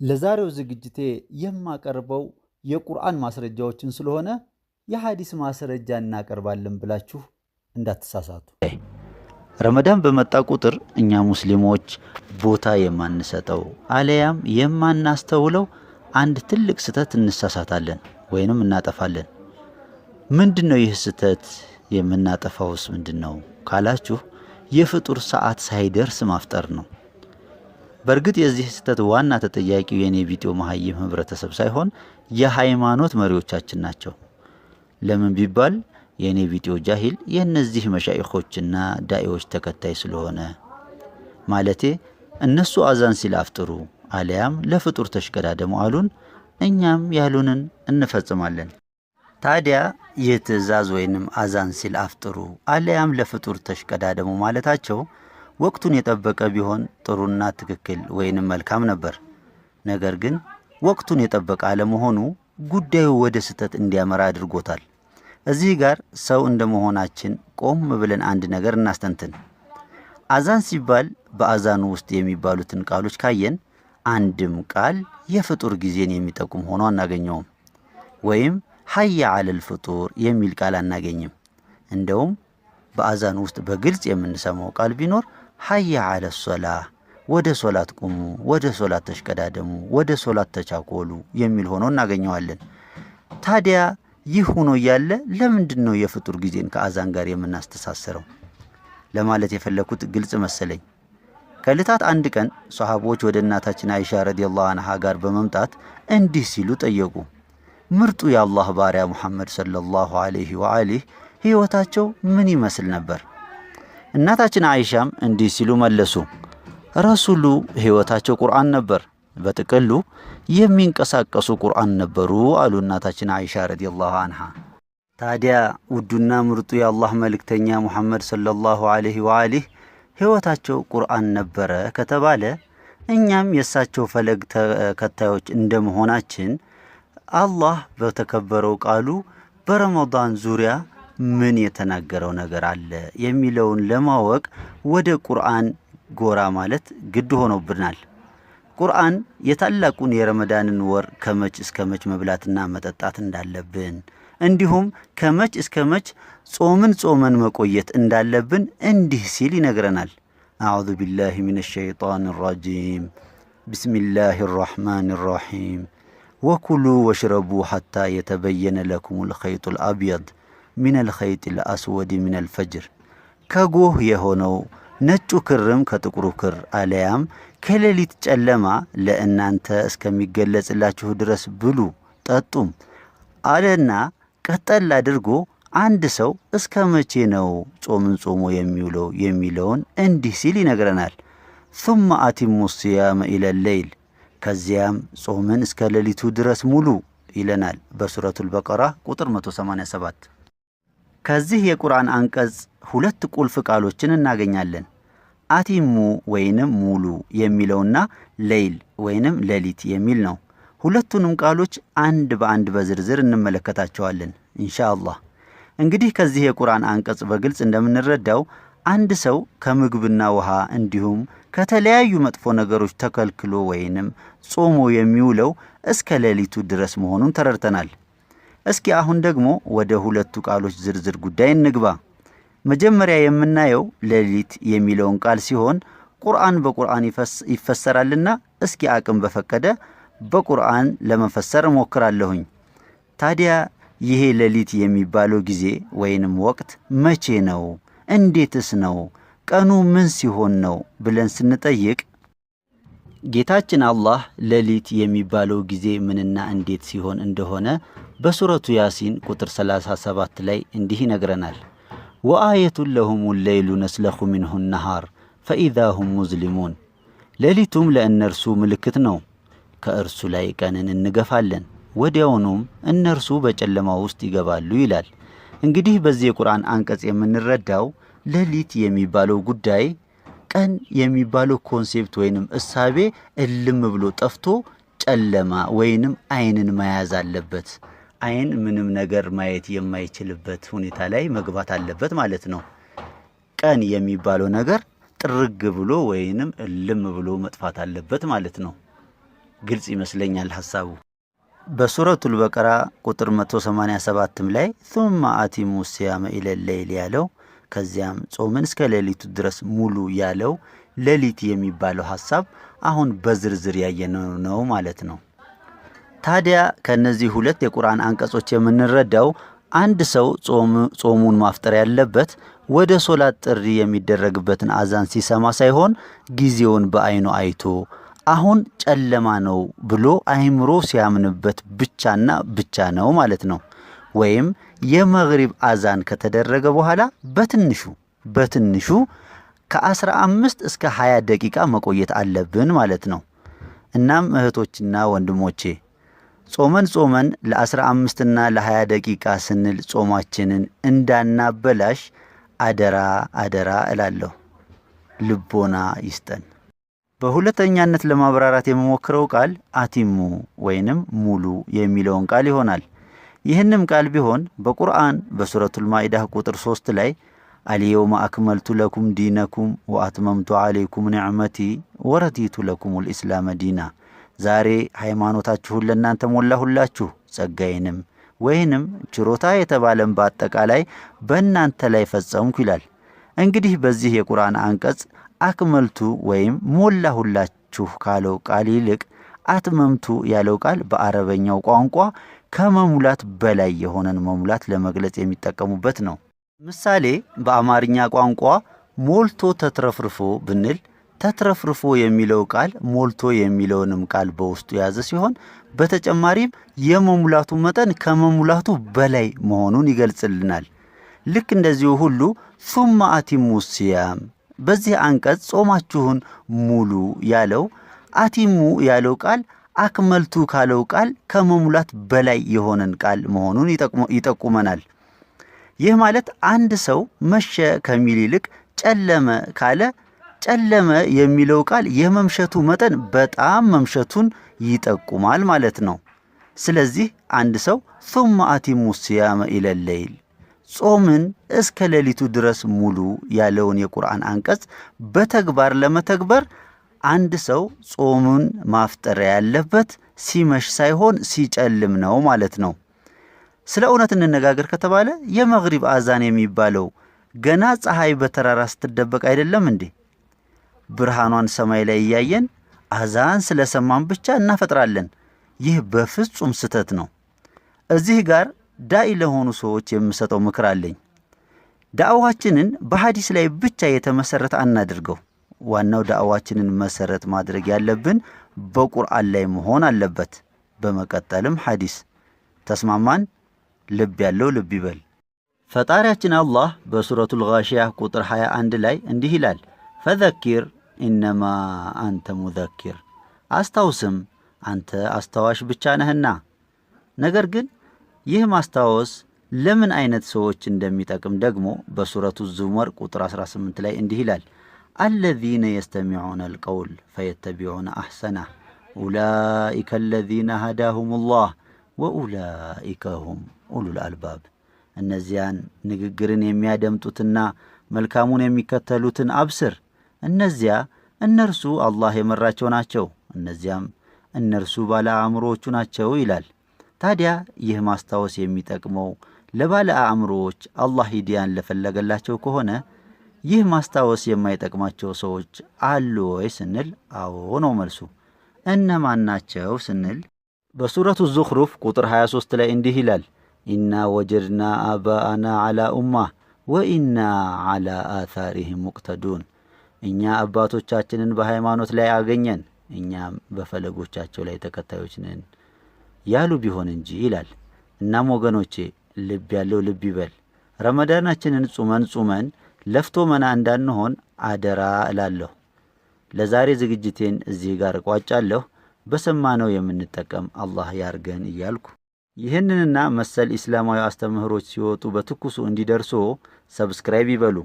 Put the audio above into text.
ለዛሬው ዝግጅቴ የማቀርበው የቁርአን ማስረጃዎችን ስለሆነ የሐዲስ ማስረጃ እናቀርባለን ብላችሁ እንዳትሳሳቱ። ረመዳን በመጣ ቁጥር እኛ ሙስሊሞች ቦታ የማንሰጠው አለያም የማናስተውለው አንድ ትልቅ ስህተት እንሳሳታለን ወይንም እናጠፋለን። ምንድነው ይህ ስህተት? የምናጠፋውስ ምንድነው ካላችሁ የፍጡር ሰዓት ሳይደርስ ማፍጠር ነው። በእርግጥ የዚህ ስህተት ዋና ተጠያቂው የኔ ቢጤው መሀይም ህብረተሰብ ሳይሆን የሃይማኖት መሪዎቻችን ናቸው። ለምን ቢባል የኔ ቢጤው ጃሂል የነዚህ መሻይኾችና ዳኢዎች ተከታይ ስለሆነ። ማለቴ እነሱ አዛን ሲል አፍጥሩ አለያም ለፍጡር ተሽቀዳደሙ አሉን፣ እኛም ያሉንን እንፈጽማለን። ታዲያ ይህ ትእዛዝ ወይንም አዛን ሲል አፍጥሩ አለያም ለፍጡር ተሽቀዳደሙ ማለታቸው ወቅቱን የጠበቀ ቢሆን ጥሩና ትክክል ወይንም መልካም ነበር። ነገር ግን ወቅቱን የጠበቀ አለመሆኑ ጉዳዩ ወደ ስህተት እንዲያመራ አድርጎታል። እዚህ ጋር ሰው እንደመሆናችን ቆም ብለን አንድ ነገር እናስተንትን። አዛን ሲባል በአዛኑ ውስጥ የሚባሉትን ቃሎች ካየን አንድም ቃል የፍጡር ጊዜን የሚጠቁም ሆኖ አናገኘውም። ወይም ሐያ ዐለል ፍጡር የሚል ቃል አናገኝም። እንደውም በአዛን ውስጥ በግልጽ የምንሰማው ቃል ቢኖር ሐያ ዐለ ሶላህ፣ ወደ ሶላት ቁሙ፣ ወደ ሶላት ተሽቀዳደሙ፣ ወደ ሶላት ተቻኮሉ የሚል ሆኖ እናገኘዋለን። ታዲያ ይህ ሆኖ እያለ ለምንድነው የፍጡር ጊዜን ከአዛን ጋር የምናስተሳስረው? ለማለት የፈለኩት ግልጽ መሰለኝ። ከዕለታት አንድ ቀን ሷሃቦች ወደ እናታችን አይሻ ረዲየላሁ ዐንሃ ጋር በመምጣት እንዲህ ሲሉ ጠየቁ። ምርጡ የአላህ ባሪያ ሙሐመድ ሰለላሁ ዐለይሂ ወአሊህ ሕይወታቸው ምን ይመስል ነበር? እናታችን አይሻም እንዲህ ሲሉ መለሱ። ረሱሉ ሕይወታቸው ቁርአን ነበር፣ በጥቅሉ የሚንቀሳቀሱ ቁርአን ነበሩ አሉ እናታችን አይሻ ረዲየላሁ ዐንሃ። ታዲያ ውዱና ምርጡ የአላህ መልእክተኛ ሙሐመድ ሰለላሁ ዐለይሂ ወአሊህ ሕይወታቸው ቁርአን ነበረ ከተባለ እኛም የእሳቸው ፈለግ ተከታዮች እንደመሆናችን አላህ በተከበረው ቃሉ በረመዳን ዙሪያ ምን የተናገረው ነገር አለ የሚለውን ለማወቅ ወደ ቁርአን ጎራ ማለት ግድ ሆኖብናል። ቁርአን የታላቁን የረመዳንን ወር ከመች እስከ መች መብላትና መጠጣት እንዳለብን እንዲሁም ከመች እስከ መች ጾመን መቆየት እንዳለብን እንዲህ ሲል ይነግረናል። አዑዙ ቢላሂ ሚነሽ ሸይጣን ረጂም ቢስሚላሂ ራሕማን ራሒም ወኩሉ ወሽረቡ ሐታ የተበየነ ለኩሙል ኸይጡል አብየድ ሚነል ኸይጢል አስወድ ሚነል ፈጅር። ከጎህ የሆነው ነጩ ክርም ከጥቁሩ ክር አለያም ከሌሊት ጨለማ ለእናንተ እስከሚገለጽላችሁ ድረስ ብሉ ጠጡም አለና ቀጠል አድርጎ አንድ ሰው እስከ መቼ ነው ጾምን ጾሞ የሚውለው የሚለውን እንዲህ ሲል ይነግረናል። ثم أتموا الصيام إلى الليل ከዚያም ጾምን እስከ ሌሊቱ ድረስ ሙሉ ይለናል በሱረቱል በቀራ ቁጥር 187። ከዚህ የቁርአን አንቀጽ ሁለት ቁልፍ ቃሎችን እናገኛለን። አቲሙ ወይንም ሙሉ የሚለውና ሌይል ወይንም ሌሊት የሚል ነው። ሁለቱንም ቃሎች አንድ በአንድ በዝርዝር እንመለከታቸዋለን ኢንሻአላህ። እንግዲህ ከዚህ የቁርአን አንቀጽ በግልጽ እንደምንረዳው አንድ ሰው ከምግብና ውሃ እንዲሁም ከተለያዩ መጥፎ ነገሮች ተከልክሎ ወይንም ጾሞ የሚውለው እስከ ሌሊቱ ድረስ መሆኑን ተረድተናል። እስኪ አሁን ደግሞ ወደ ሁለቱ ቃሎች ዝርዝር ጉዳይ እንግባ። መጀመሪያ የምናየው ሌሊት የሚለውን ቃል ሲሆን ቁርአን በቁርአን ይፈሰራልና እስኪ አቅም በፈቀደ በቁርአን ለመፈሰር እሞክራለሁኝ። ታዲያ ይሄ ሌሊት የሚባለው ጊዜ ወይንም ወቅት መቼ ነው? እንዴትስ ነው? ቀኑ ምን ሲሆን ነው ብለን ስንጠይቅ ጌታችን አላህ ሌሊት የሚባለው ጊዜ ምንና እንዴት ሲሆን እንደሆነ በሱረቱ ያሲን ቁጥር 37 ላይ እንዲህ ይነግረናል። ወአየቱን ለሁሙ ሌይሉ ነስለኹ ሚንሁ ነሃር ፈኢዛ ሁም ሙዝሊሙን። ሌሊቱም ለእነርሱ ምልክት ነው፣ ከእርሱ ላይ ቀንን እንገፋለን፣ ወዲያውኑም እነርሱ በጨለማ ውስጥ ይገባሉ ይላል። እንግዲህ በዚህ የቁርአን አንቀጽ የምንረዳው ሌሊት የሚባለው ጉዳይ ቀን የሚባለው ኮንሴፕት ወይንም እሳቤ እልም ብሎ ጠፍቶ ጨለማ ወይንም አይንን መያዝ አለበት። አይን ምንም ነገር ማየት የማይችልበት ሁኔታ ላይ መግባት አለበት ማለት ነው። ቀን የሚባለው ነገር ጥርግ ብሎ ወይንም እልም ብሎ መጥፋት አለበት ማለት ነው። ግልጽ ይመስለኛል ሐሳቡ። በሱረቱል በቀራ ቁጥር 187 ላይ ثم አቲሙ ሲያመ ኢለለይል ያለው ከዚያም ጾምን እስከ ሌሊቱ ድረስ ሙሉ ያለው ሌሊት የሚባለው ሐሳብ አሁን በዝርዝር ያየነው ነው ማለት ነው። ታዲያ ከነዚህ ሁለት የቁርአን አንቀጾች የምንረዳው አንድ ሰው ጾሙን ማፍጠር ያለበት ወደ ሶላት ጥሪ የሚደረግበትን አዛን ሲሰማ ሳይሆን ጊዜውን በአይኑ አይቶ አሁን ጨለማ ነው ብሎ አይምሮ ሲያምንበት ብቻና ብቻ ነው ማለት ነው። ወይም የመግሪብ አዛን ከተደረገ በኋላ በትንሹ ከ15 እስከ 20 ደቂቃ መቆየት አለብን ማለት ነው። እናም እህቶችና ወንድሞቼ ጾመን ለ15 እና ለ20 ደቂቃ ስንል ጾማችንን እንዳናበላሽ አደራ እላለሁ። ልቦና ይስጠን። በሁለተኛነት ለማብራራት የምሞክረው ቃል አቲሙ ወይንም ሙሉ የሚለውን ቃል ይሆናል። ይህንም ቃል ቢሆን በቁርአን በሱረቱል ማኢዳ ቁጥር 3 ላይ አልየውመ አክመልቱ ለኩም ዲነኩም ወአትመምቱ አለይኩም ኒዕመቲ ወረዲቱ ለኩሙል ኢስላመ ዲና፣ ዛሬ ሃይማኖታችሁን ለእናንተ ሞላሁላችሁ ጸጋዬንም ወይንም ችሮታ የተባለን በአጠቃላይ በእናንተ ላይ ፈጸምኩ ይላል። እንግዲህ በዚህ የቁርአን አንቀጽ አክመልቱ ወይም ሞላሁላችሁ ካለው ቃል ይልቅ አትመምቱ ያለው ቃል በአረበኛው ቋንቋ ከመሙላት በላይ የሆነን መሙላት ለመግለጽ የሚጠቀሙበት ነው። ምሳሌ በአማርኛ ቋንቋ ሞልቶ ተትረፍርፎ ብንል ተትረፍርፎ የሚለው ቃል ሞልቶ የሚለውንም ቃል በውስጡ የያዘ ሲሆን በተጨማሪም የመሙላቱ መጠን ከመሙላቱ በላይ መሆኑን ይገልጽልናል። ልክ እንደዚሁ ሁሉ ثم አቲሙ ሲያም በዚህ አንቀጽ ጾማችሁን ሙሉ ያለው አቲሙ ያለው ቃል አክመልቱ ካለው ቃል ከመሙላት በላይ የሆነን ቃል መሆኑን ይጠቁመናል። ይህ ማለት አንድ ሰው መሸ ከሚል ይልቅ ጨለመ ካለ ጨለመ የሚለው ቃል የመምሸቱ መጠን በጣም መምሸቱን ይጠቁማል ማለት ነው። ስለዚህ አንድ ሰው ثم አቲሙ ሲያመ ኢለለይል ጾምን እስከ ሌሊቱ ድረስ ሙሉ ያለውን የቁርአን አንቀጽ በተግባር ለመተግበር አንድ ሰው ጾሙን ማፍጠር ያለበት ሲመሽ ሳይሆን ሲጨልም ነው ማለት ነው። ስለ እውነት እንነጋገር ከተባለ የመግሪብ አዛን የሚባለው ገና ፀሐይ በተራራ ስትደበቅ አይደለም እንዴ? ብርሃኗን ሰማይ ላይ እያየን አዛን ስለሰማን ብቻ እናፈጥራለን። ይህ በፍጹም ስተት ነው። እዚህ ጋር ዳኢ ለሆኑ ሰዎች የምሰጠው ምክር አለኝ። ዳዕዋችንን በሐዲስ ላይ ብቻ የተመሰረተ አናድርገው። ዋናው ዳዕዋችንን መሰረት ማድረግ ያለብን በቁርአን ላይ መሆን አለበት። በመቀጠልም ሐዲስ። ተስማማን? ልብ ያለው ልብ ይበል። ፈጣሪያችን አላህ በሱረቱል ጋሺያ ቁጥር 21 ላይ እንዲህ ይላል፣ ፈዘኪር ኢነማ አንተ ሙዘኪር፣ አስታውስም አንተ አስታዋሽ ብቻ ነህና። ነገር ግን ይህ ማስታወስ ለምን አይነት ሰዎች እንደሚጠቅም ደግሞ በሱረቱ ዙመር ቁጥር 18 ላይ እንዲህ ይላል፣ አለዚነ የስተሚዑነ አልቀውል ፈየተቢዑነ አሕሰነህ ኡላኢከ አለዚነ ሀዳሁሙላህ ወኡላኢከ ሁም ኡሉል አልባብ። እነዚያን ንግግርን የሚያደምጡትና መልካሙን የሚከተሉትን አብስር፣ እነዚያ እነርሱ አላህ የመራቸው ናቸው፣ እነዚያም እነርሱ ባለ አእምሮዎቹ ናቸው ይላል። ታዲያ ይህ ማስታወስ የሚጠቅመው ለባለ አእምሮዎች አላህ ሂዳያን ለፈለገላቸው ከሆነ ይህ ማስታወስ የማይጠቅማቸው ሰዎች አሉ ወይ ስንል አዎ ነው መልሱ። እነማን ናቸው ስንል በሱረቱ ዙኽሩፍ ቁጥር 23 ላይ እንዲህ ይላል፣ ኢና ወጀድና አባአና ዓላ ኡማህ ወኢና ዓላ አታሪህም ሙቅተዱን። እኛ አባቶቻችንን በሃይማኖት ላይ አገኘን፣ እኛም በፈለጎቻቸው ላይ ተከታዮች ነን ያሉ ቢሆን እንጂ ይላል። እናም ወገኖቼ ልብ ያለው ልብ ይበል። ረመዳናችንን ጹመን ለፍቶ መና እንዳንሆን አደራ እላለሁ። ለዛሬ ዝግጅቴን እዚህ ጋር እቋጫለሁ። በሰማነው የምንጠቀም አላህ ያርገን እያልኩ ይህንንና መሰል ኢስላማዊ አስተምህሮች ሲወጡ በትኩሱ እንዲደርሶ ሰብስክራይብ ይበሉ።